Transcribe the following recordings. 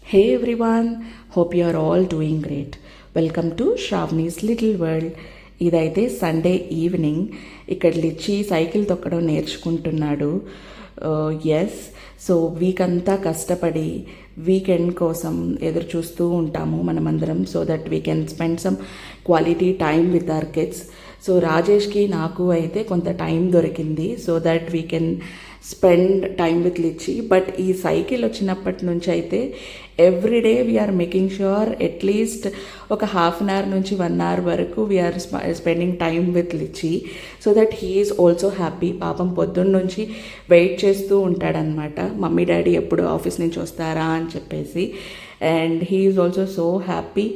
Hey everyone, hope you are all doing great. Welcome to Shravani's Little World. ఇదైతే Sunday evening. ఇక్కడ లిచ్చి cycle తొక్కడం నేర్చుకుంటున్నాడు. Yes, so weak అంతా కష్టపడి weekend కోసం ఎదురు చూస్తూ ఉంటాము మనమందరం, so that we can spend some quality time with our kids. So రాజేష్కి నాకు అయితే కొంత టైం దొరికింది, so that we can spend time with Lichi. But ఈ సైకిల్ వచ్చినప్పటి నుంచి అయితే everyday we are making sure at least ఒక హాఫ్ అన్ అవర్ నుంచి 1 hour వరకు we are spending time with Lichi, so that he is also happy. పాపం పొద్దున్న నుంచి వెయిట్ చేస్తూ ఉంటాడనమాట, మమ్మీ డాడీ ఎప్పుడు ఆఫీస్ నుంచి వస్తారా అని చెప్పేసి. And he is also so happy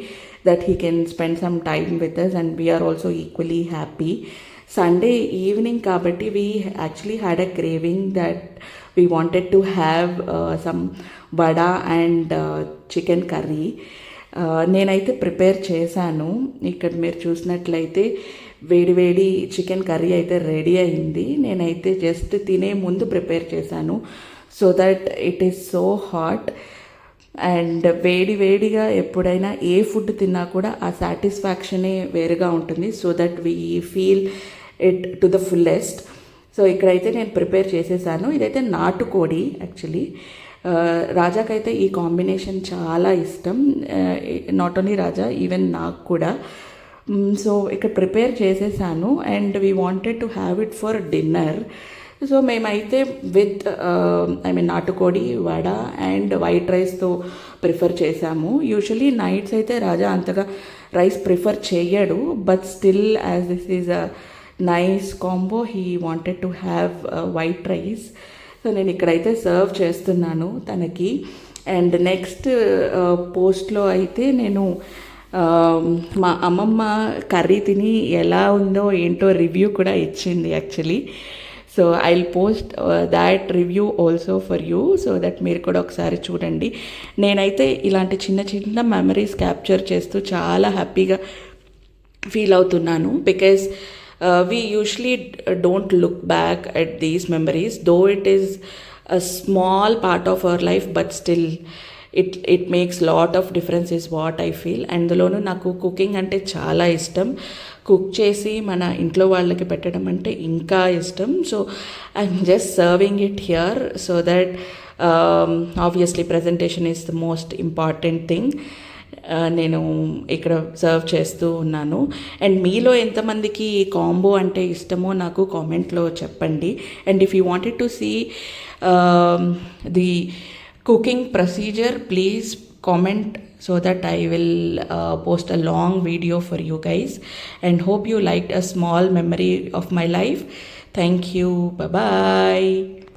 that he can spend some time with us, and we are also equally happy. Sunday evening kabatti we actually had a craving that we wanted to have some vada and chicken curry. నేనైతే prepare చేశాను. ఇక్కడ మీరు చూసినట్లయితే వేడి వేడి chicken curry అయితే ready అయింది. నేనైతే జస్ట్ తినే ముందు ప్రిపేర్ చేశాను, so that it is so hot. And వేడిగా ఎప్పుడైనా ఏ ఫుడ్ తిన్నా కూడా ఆ సాటిస్ఫాక్షనే వేరుగా ఉంటుంది, so that we feel it to the fullest. So ఇక్కడైతే నేను ప్రిపేర్ చేసేసాను. ఇదైతే నాటుకోడి యాక్చువల్లీ. రాజాకైతే ఈ కాంబినేషన్ చాలా ఇష్టం, నాట్ ఓన్లీ రాజా, ఈవెన్ నాకు కూడా. సో ఇక్కడ ప్రిపేర్ చేసేసాను and we wanted to have it for dinner. So మేమైతే విత్ నాటుకోడి వడ అండ్ వైట్ రైస్తో ప్రిఫర్ చేసాము. యూజువలీ నైట్స్ అయితే రాజా అంతగా రైస్ ప్రిఫర్ చేయడు, but still as this is a nice combo he wanted to have white rice. So నేను ఇక్కడైతే serve చేస్తున్నాను తనకి. అండ్ నెక్స్ట్ పోస్ట్లో అయితే నేను మా అమ్మమ్మ కర్రీ తిని ఎలా ఉందో ఏంటో రివ్యూ కూడా ఇచ్చింది actually. So I will post that review also for you, so that మీరు కూడా ఒకసారి చూడండి. నేనైతే ఇలాంటి చిన్న చిన్న మెమరీస్ క్యాప్చర్ చేస్తూ చాలా హ్యాపీగా ఫీల్ అవుతున్నాను, because we usually don't look back at these memories, though it is a small part of our life, but still it makes lot of difference is what I feel. అందులోనూ నాకు cooking అంటే చాలా ఇష్టం. Cook చేసి మన ఇంట్లో వాళ్ళకి పెట్టడం అంటే ఇంకా ఇష్టం. So I'm just serving it here, so that obviously presentation is the most important thing. నేను ఇక్కడ సర్వ్ చేస్తూ ఉన్నాను. అండ్ మీలో ఎంతమందికి ఈ కాంబో అంటే ఇష్టమో నాకు కామెంట్లో చెప్పండి. And if you wanted to see the cooking procedure, please comment so that I will post a long video for you guys, and hope you liked a small memory of my life. Thank you. Bye bye.